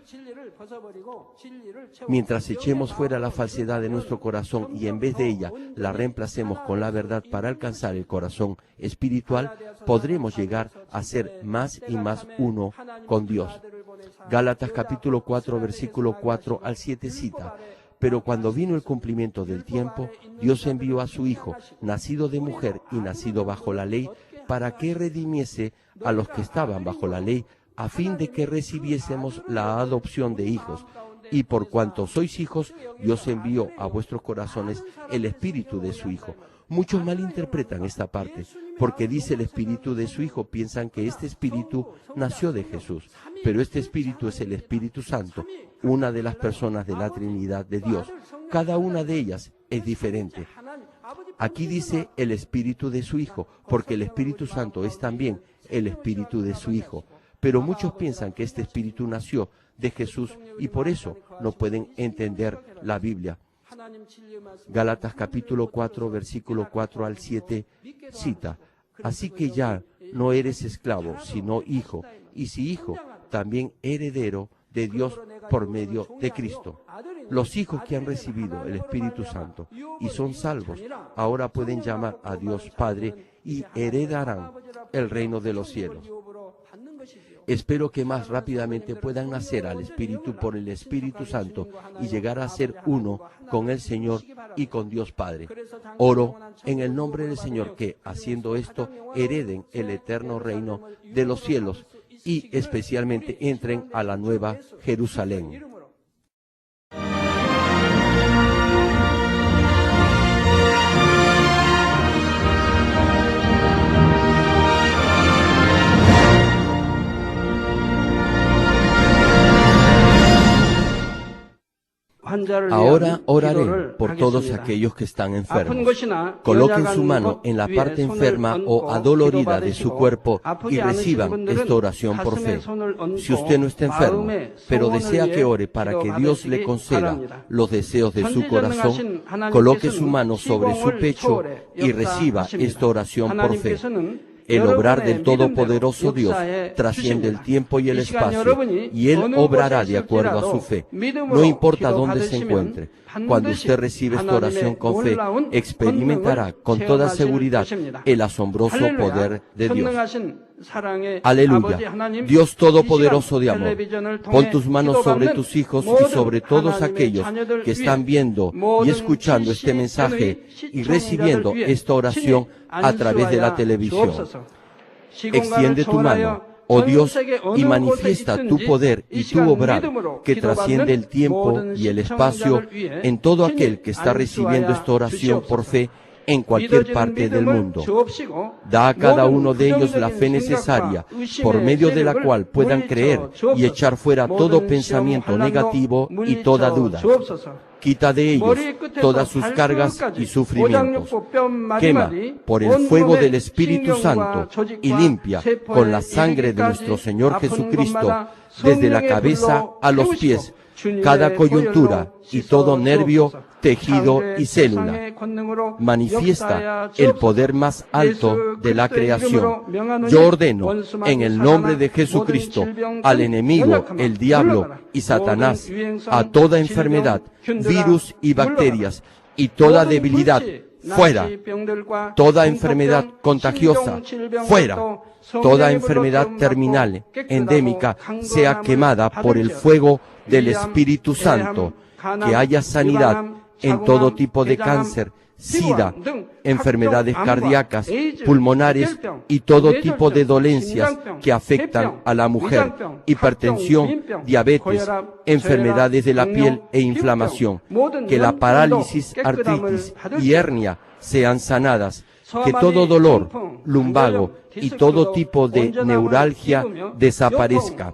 Mientras echemos fuera la falsedad de nuestro corazón y en vez de ella la reemplacemos con la verdad para alcanzar el corazón espiritual, podremos llegar a ser más y más uno con Dios. Gálatas capítulo 4, versículo 4 al 7 cita: pero cuando vino el cumplimiento del tiempo, Dios envió a su Hijo, nacido de mujer y nacido bajo la ley, para que redimiese a los que estaban bajo la ley, a fin de que recibiésemos la adopción de hijos. Y por cuanto sois hijos, Dios envió a vuestros corazones el espíritu de su Hijo. Muchos malinterpretan esta parte, porque dice el espíritu de su Hijo, piensan que este espíritu nació de Jesús, pero este espíritu es el Espíritu Santo, una de las personas de la Trinidad de Dios. Cada una de ellas es diferente. Aquí dice el espíritu de su Hijo, porque el Espíritu Santo es también el espíritu de su Hijo. Pero muchos piensan que este espíritu nació de Jesús y por eso no pueden entender la Biblia. Gálatas capítulo 4, versículo 4 al 7 cita: así que ya no eres esclavo, sino hijo, y si hijo, también heredero de Dios por medio de Cristo. Los hijos que han recibido el Espíritu Santo y son salvos, ahora pueden llamar a Dios Padre y heredarán el reino de los cielos. Espero que más rápidamente puedan nacer al Espíritu por el Espíritu Santo y llegar a ser uno con el Señor y con Dios Padre. Oro en el nombre del Señor que, haciendo esto, hereden el eterno reino de los cielos y especialmente entren a la nueva Jerusalén. Ahora oraré por todos aquellos que están enfermos. Coloquen su mano en la parte enferma o adolorida de su cuerpo y reciban esta oración por fe. Si usted no está enfermo, pero desea que ore para que Dios le conceda los deseos de su corazón, coloque su mano sobre su pecho y reciba esta oración por fe. El obrar del Todopoderoso Dios trasciende el tiempo y el espacio, y Él obrará de acuerdo a su fe. No importa dónde se encuentre. Cuando usted recibe esta oración con fe, experimentará con toda seguridad el asombroso poder de Dios. Aleluya. Dios Todopoderoso de amor, pon tus manos sobre tus hijos y sobre todos aquellos que están viendo y escuchando este mensaje y recibiendo esta oración a través de la televisión. Extiende tu mano, oh Dios, y manifiesta tu poder y tu obrar que trasciende el tiempo y el espacio en todo aquel que está recibiendo esta oración por fe en cualquier parte del mundo. Da a cada uno de ellos la fe necesaria, por medio de la cual puedan creer y echar fuera todo pensamiento negativo y toda duda. Quita de ellos todas sus cargas y sufrimientos. Quema por el fuego del Espíritu Santo y limpia con la sangre de nuestro Señor Jesucristo, desde la cabeza a los pies, cada coyuntura y todo nervio, tejido y célula. Manifiesta el poder más alto de la creación. Yo ordeno en el nombre de Jesucristo al enemigo, el diablo y Satanás, a toda enfermedad, virus y bacterias y toda debilidad, fuera. Toda enfermedad contagiosa, fuera. Toda enfermedad terminal, endémica, sea quemada por el fuego del Espíritu Santo. Que haya sanidad en todo tipo de cáncer, SIDA, enfermedades cardíacas, pulmonares y todo tipo de dolencias que afectan a la mujer, hipertensión, diabetes, enfermedades de la piel e inflamación. Que la parálisis, artritis y hernia sean sanadas. Que todo dolor, lumbago y todo tipo de neuralgia desaparezca.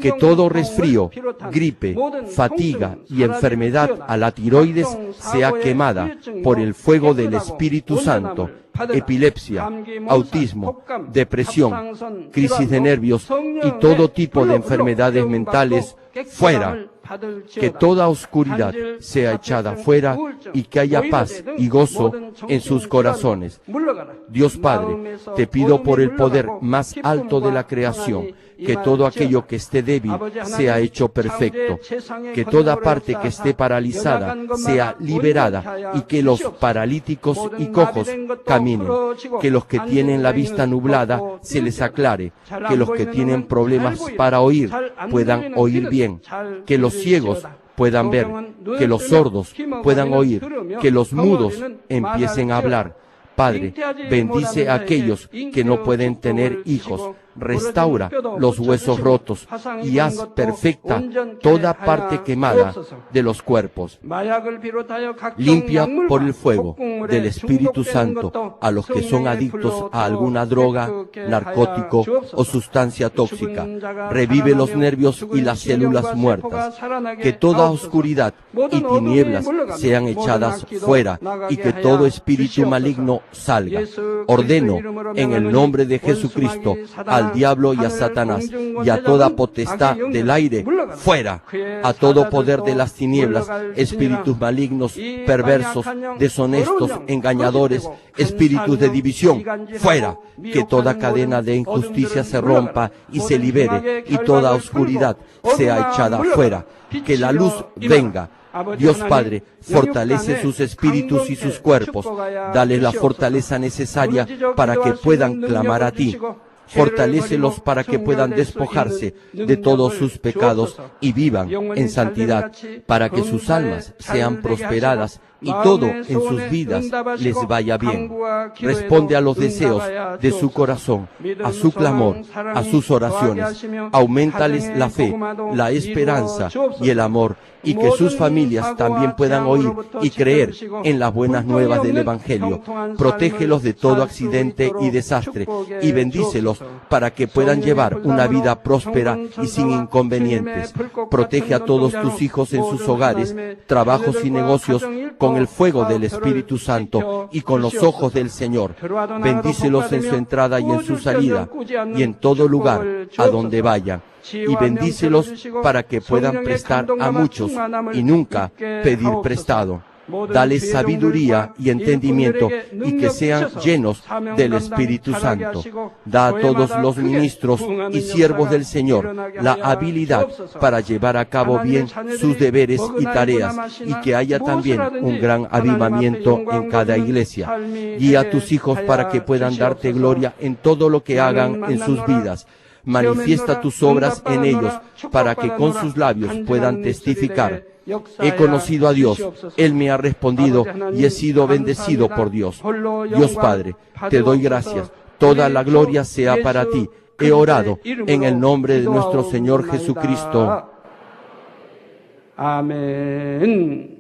Que todo resfrío, gripe, fatiga y enfermedad a la tiroides sea quemada por el fuego del Espíritu Santo. Epilepsia, autismo, depresión, crisis de nervios y todo tipo de enfermedades mentales, fuera. Que toda oscuridad sea echada fuera y que haya paz y gozo en sus corazones. Dios Padre, te pido por el poder más alto de la creación, que todo aquello que esté débil sea hecho perfecto, que toda parte que esté paralizada sea liberada y que los paralíticos y cojos caminen, que los que tienen la vista nublada se les aclare, que los que tienen problemas para oír puedan oír bien, que los ciegos puedan ver, que los sordos puedan oír, que los mudos empiecen a hablar. Padre, bendice a aquellos que no pueden tener hijos, restaura los huesos rotos y haz perfecta toda parte quemada de los cuerpos. Limpia por el fuego del Espíritu Santo a los que son adictos a alguna droga, narcótico o sustancia tóxica. Revive los nervios y las células muertas. Que toda oscuridad y tinieblas sean echadas fuera y que todo espíritu maligno salga. Ordeno en el nombre de Jesucristo al al diablo y a Satanás, y a toda potestad del aire, fuera, a todo poder de las tinieblas, espíritus malignos, perversos, deshonestos, engañadores, espíritus de división, fuera, que toda cadena de injusticia se rompa y se libere, y toda oscuridad sea echada fuera, que la luz venga. Dios Padre, fortalece sus espíritus y sus cuerpos, dale la fortaleza necesaria para que puedan clamar a ti. Fortalécelos para que puedan despojarse de todos sus pecados y vivan en santidad, para que sus almas sean prosperadas y todo en sus vidas les vaya bien. Responde a los deseos de su corazón, a su clamor, a sus oraciones. Auméntales la fe, la esperanza y el amor, y que sus familias también puedan oír y creer en las buenas nuevas del Evangelio. Protégelos de todo accidente y desastre y bendícelos para que puedan llevar una vida próspera y sin inconvenientes. Protege a todos tus hijos en sus hogares, trabajos y negocios con el fuego del Espíritu Santo y con los ojos del Señor. Bendícelos en su entrada y en su salida y en todo lugar a donde vayan. Y bendícelos para que puedan prestar a muchos y nunca pedir prestado. Dales sabiduría y entendimiento y que sean llenos del Espíritu Santo. Da a todos los ministros y siervos del Señor la habilidad para llevar a cabo bien sus deberes y tareas, y que haya también un gran avivamiento en cada iglesia. Guía a tus hijos para que puedan darte gloria en todo lo que hagan en sus vidas. Manifiesta tus obras en ellos para que con sus labios puedan testificar. He conocido a Dios, Él me ha respondido y he sido bendecido por Dios. Dios Padre, te doy gracias. Toda la gloria sea para ti. He orado en el nombre de nuestro Señor Jesucristo. Amén.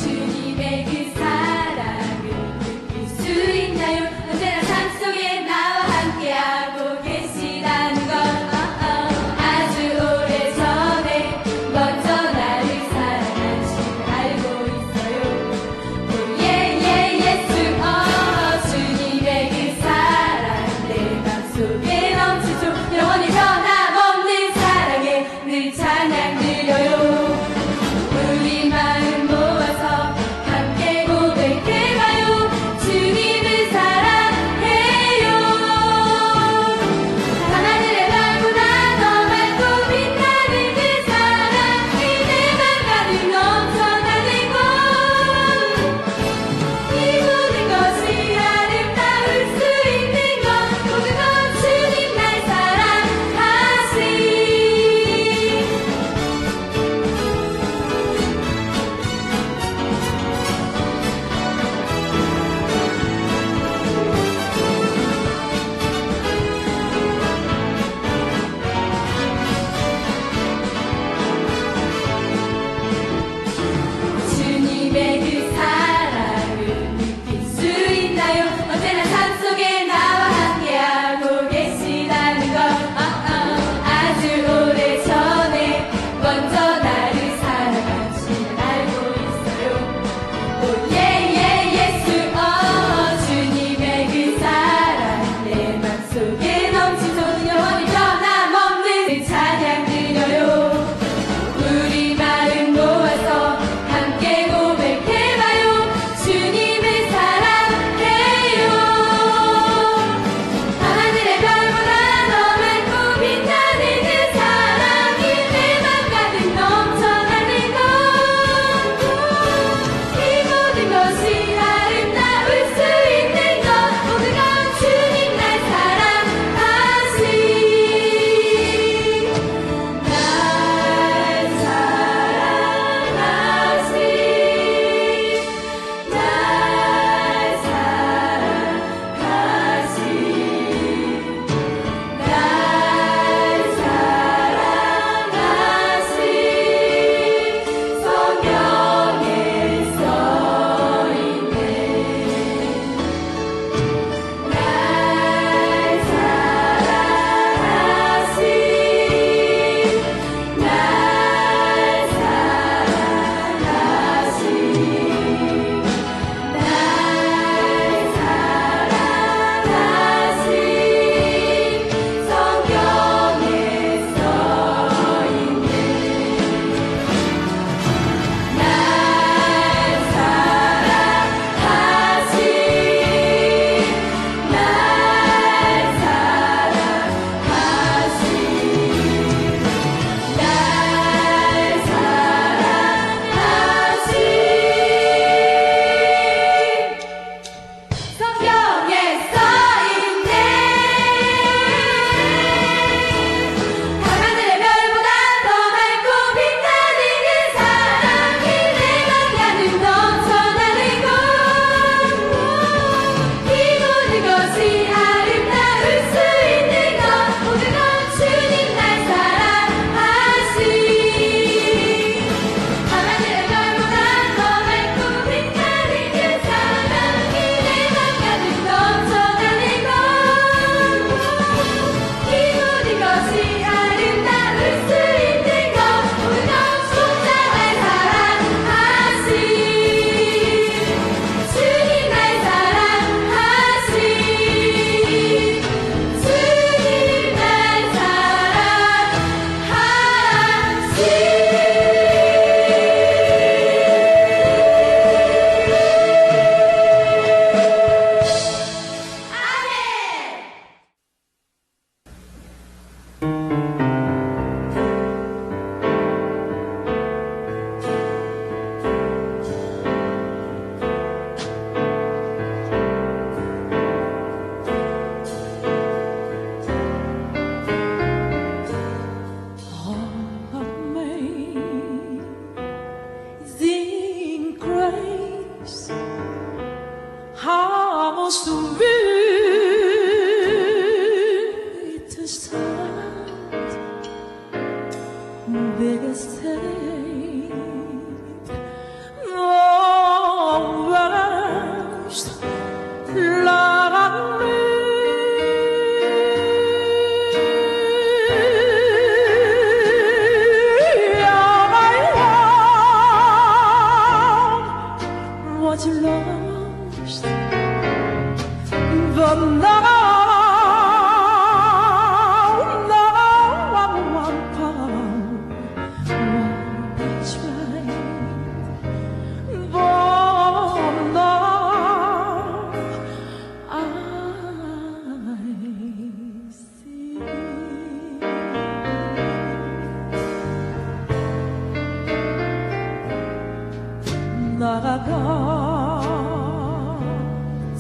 주님의 그 사랑을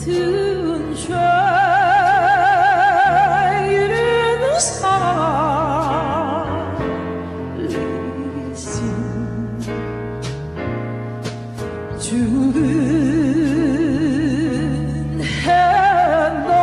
같은 죄인은 살리신 주는 해널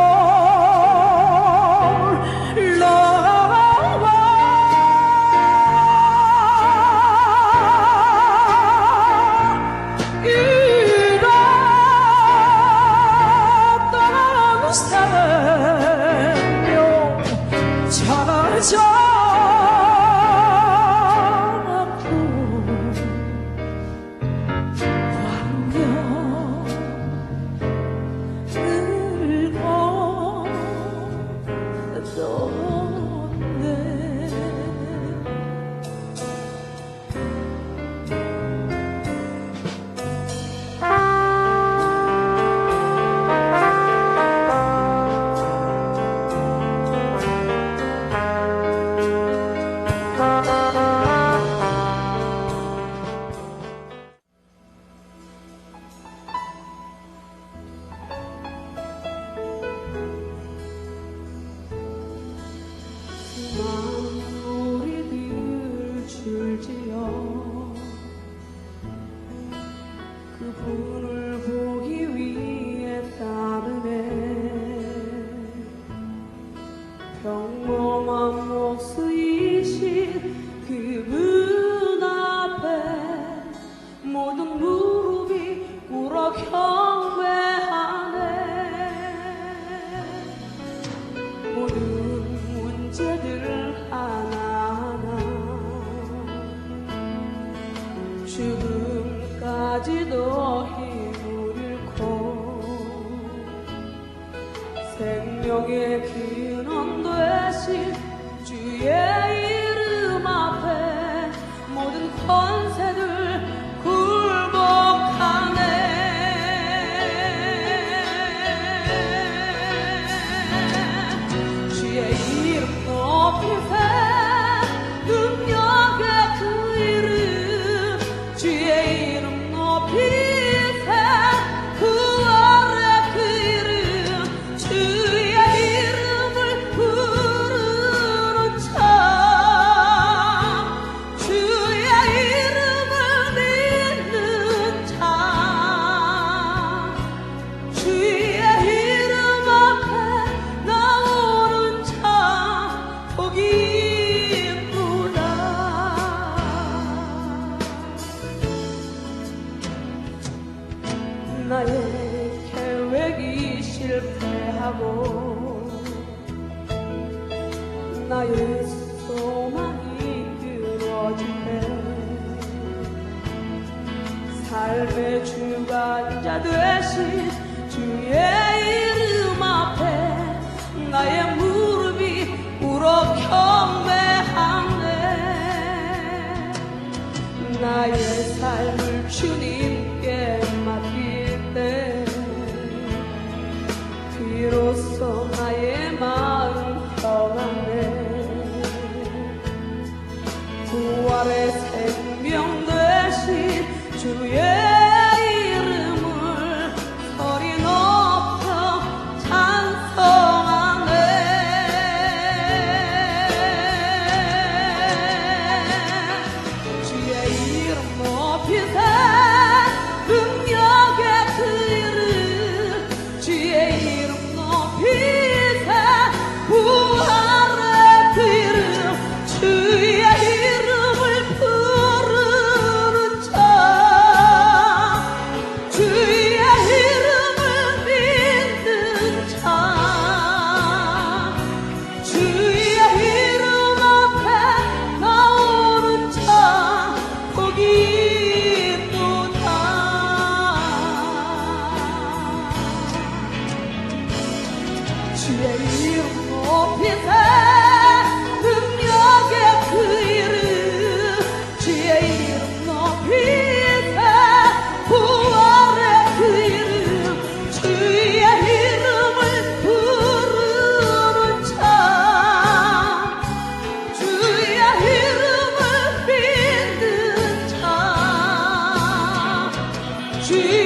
우리들 줄지어 그분을 보기 위해 따르네. 평범한 모습이신 그분 앞에 모든 무릎이 꿇어 경배하네. 모든 문제들 하나하나 죽음까지도 힘을 잃고 생명의 근원 되신 주의 이름 앞에 모든 권세들 굴복하네. 주의 이름 높이세 능력의 그 이름 주의 이름 높이세 구원의 그 이름 주의 이름을 부르는 참 주의 이름을 믿는 참 주의 이름 앞에 나오는 참 복이 있구나. 나의 계획이 실패하고 나의 소망이 끊어질 때 삶의 주관자 되신 주의 이름 앞에 나의 무릎이 꿇어 경배하네. 나의 삶을 주님께 맡길 때 비로소 나의 마음 평안해. 부활의 생명 되신 주의 이름을 소리 높여 찬송하네. 주의 이름 높이세 능력의 그 이름 주의 이름 높이세 부활의 그 이름 주의 이름을 주의